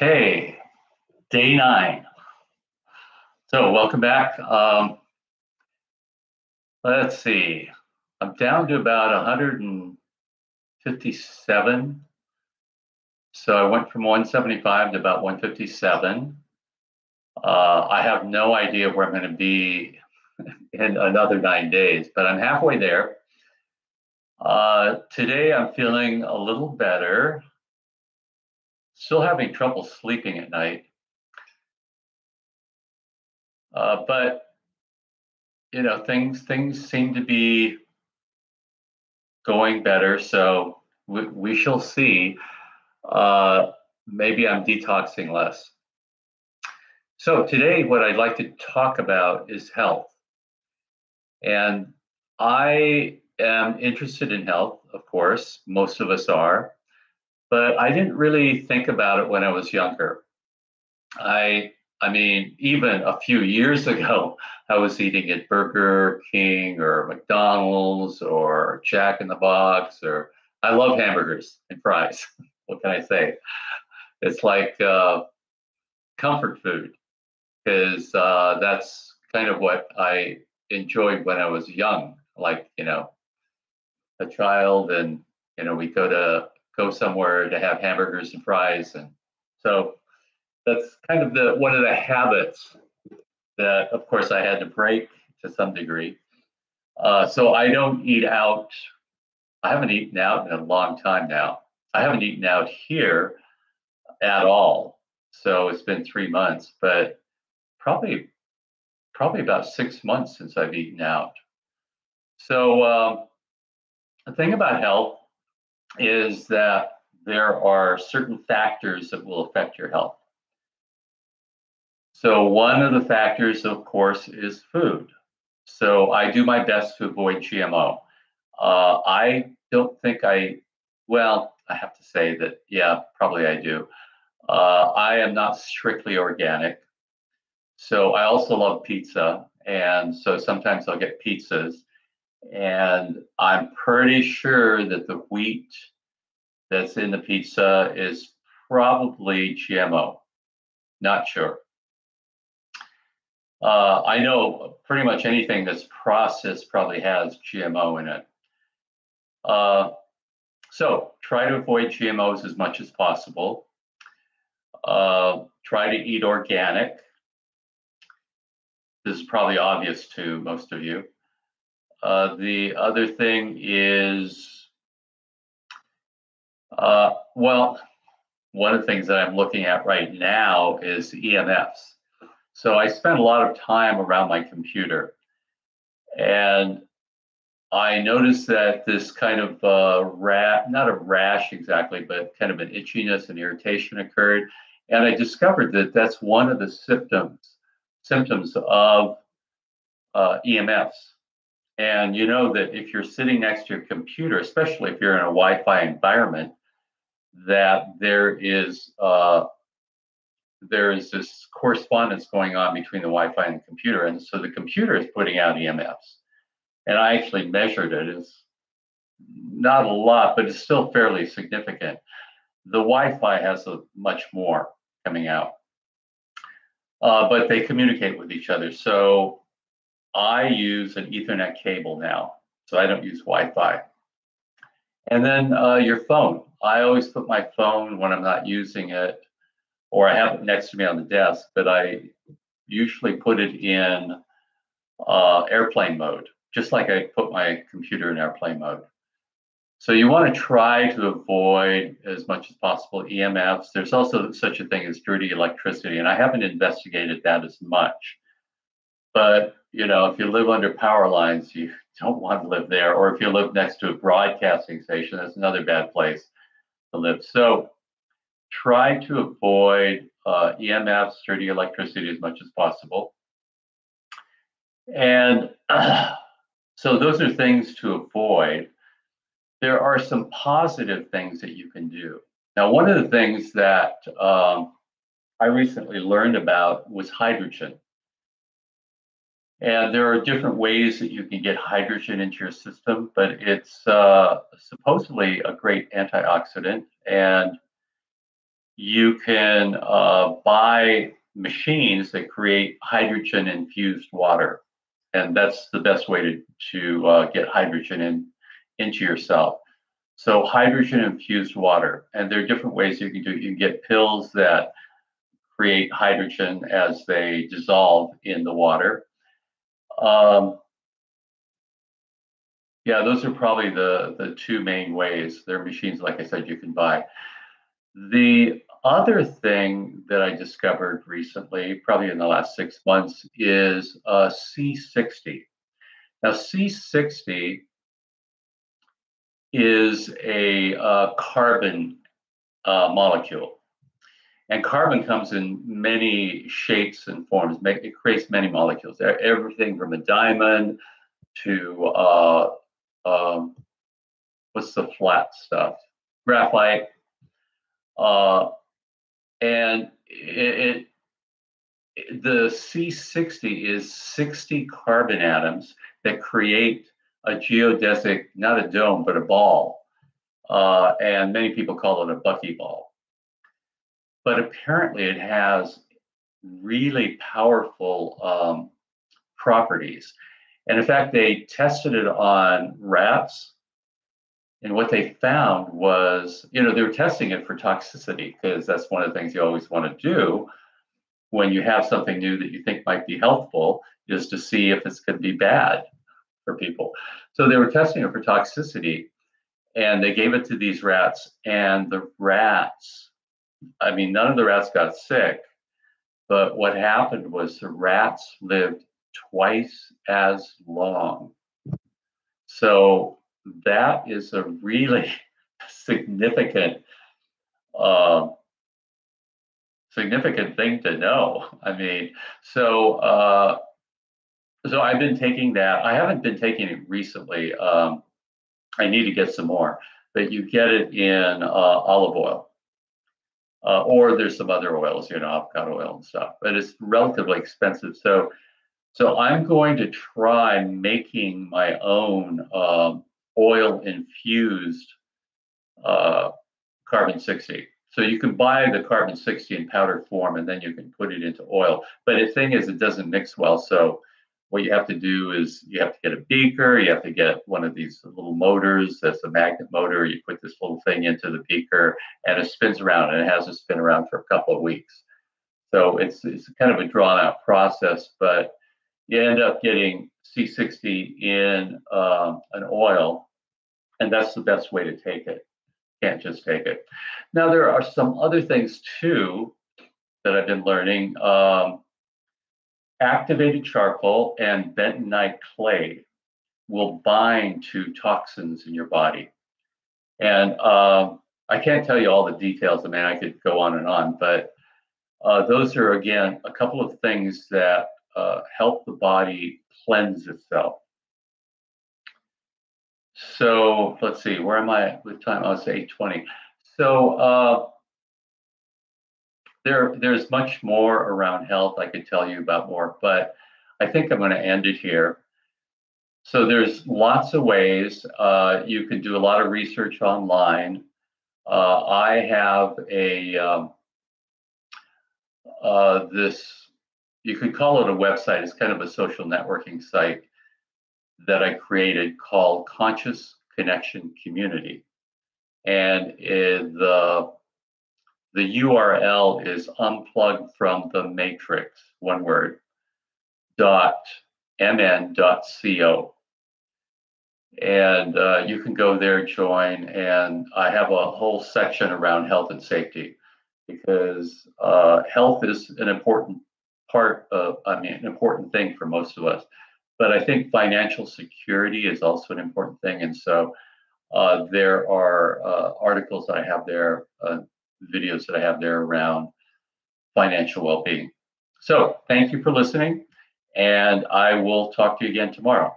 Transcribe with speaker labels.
Speaker 1: Okay, day 9. So welcome back. Let's see. I'm down to about 157. So I went from 175 to about 157. I have no idea where I'm going to be in another 9 days, but I'm halfway there. Today I'm feeling a little better. Still having trouble sleeping at night. But things seem to be going better, so we shall see. Maybe I'm detoxing less. So today, what I'd like to talk about is health. And I am interested in health, of course, most of us are, but I didn't really think about it when I was younger. I mean, even a few years ago, I was eating at Burger King or McDonald's or Jack in the Box, or I love hamburgers and fries. What can I say? It's like comfort food because that's kind of what I enjoyed when I was young, like, a child, and, we go somewhere to have hamburgers and fries. And so that's kind of one of the habits that, of course, I had to break to some degree. So I don't eat out. I haven't eaten out in a long time now. I haven't eaten out here at all. So it's been 3 months, but probably about 6 months since I've eaten out. So the thing about health is that there are certain factors that will affect your health. So one of the factors, of course, is food. So I do my best to avoid GMO. I don't think well, I have to say that, yeah, probably I do. I am not strictly organic. So I also love pizza. And so sometimes I'll get pizzas. And I'm pretty sure that the wheat that's in the pizza is probably GMO. Not sure. I know pretty much anything that's processed probably has GMO in it. So try to avoid GMOs as much as possible. Try to eat organic. This is probably obvious to most of you. The other thing is, well, one of the things that I'm looking at right now is EMFs. So I spend a lot of time around my computer, and I noticed that this kind of not a rash exactly, but kind of an itchiness and irritation occurred. And I discovered that that's one of the symptoms of EMFs. And you know that if you're sitting next to your computer, especially if you're in a Wi-Fi environment, that there is this correspondence going on between the Wi-Fi and the computer. And so the computer is putting out EMFs. And I actually measured it. It's not a lot, but it's still fairly significant. The Wi-Fi has much more coming out. But they communicate with each other. So I use an Ethernet cable now, so I don't use Wi-Fi. And then your phone. I always put my phone when I'm not using it, or I have it next to me on the desk, but I usually put it in airplane mode, just like I put my computer in airplane mode. So you want to try to avoid as much as possible EMFs. There's also such a thing as dirty electricity, and I haven't investigated that as much. But, if you live under power lines, you don't want to live there. Or if you live next to a broadcasting station, that's another bad place to live. So try to avoid EMFs, dirty electricity as much as possible. And so those are things to avoid. There are some positive things that you can do. Now, one of the things that I recently learned about was hydrogen. And there are different ways that you can get hydrogen into your system, but it's supposedly a great antioxidant. And you can buy machines that create hydrogen infused water. And that's the best way to get hydrogen into yourself. So hydrogen infused water, and there are different ways you can do it. You can get pills that create hydrogen as they dissolve in the water. Yeah, those are probably the two main ways. There are machines, like I said, you can buy. The other thing that I discovered recently, probably in the last 6 months, is C60. Now, C60 is a carbon molecule. And carbon comes in many shapes and forms. It creates many molecules, everything from a diamond to what's the flat stuff? Graphite. And the C60 is 60 carbon atoms that create a geodesic, not a dome, but a ball. And many people call it a buckyball. But apparently it has really powerful properties. And in fact, they tested it on rats. And what they found was, they were testing it for toxicity, because that's one of the things you always want to do when you have something new that you think might be helpful, is to see if it's going to be bad for people. So they were testing it for toxicity, and they gave it to these rats, and the rats, none of the rats got sick, but what happened was the rats lived twice as long. So that is a really significant thing to know. So I've been taking that. I haven't been taking it recently. I need to get some more, but you get it in olive oil, or there's some other oils, avocado oil and stuff, but it's relatively expensive. So I'm going to try making my own oil infused carbon 60. So you can buy the carbon 60 in powder form, and then you can put it into oil. But the thing is, it doesn't mix well. So what you have to do is you have to get a beaker. You have to get one of these little motors. That's a magnet motor. You put this little thing into the beaker, and it spins around, and it has to spin around for a couple of weeks. So it's kind of a drawn out process, but you end up getting C60 in an oil, and that's the best way to take it. Can't just take it. Now, there are some other things too that I've been learning. Activated charcoal and bentonite clay will bind to toxins in your body. And I can't tell you all the details. I could go on and on, but those are, again, a couple of things that help the body cleanse itself. So let's see, where am I with time? I was 8:20. So there's much more around health. I could tell you about more, but I think I'm going to end it here. So there's lots of ways. You can do a lot of research online. I have you could call it a website. It's kind of a social networking site that I created called Conscious Connection Community. And the URL is unplugged from the matrix, one word, .mn.co. And you can go there, join, and I have a whole section around health and safety, because health is an important part of, an important thing for most of us. But I think financial security is also an important thing. And so there are articles that I have there, videos that I have there around financial well-being. So thank you for listening, and I will talk to you again tomorrow.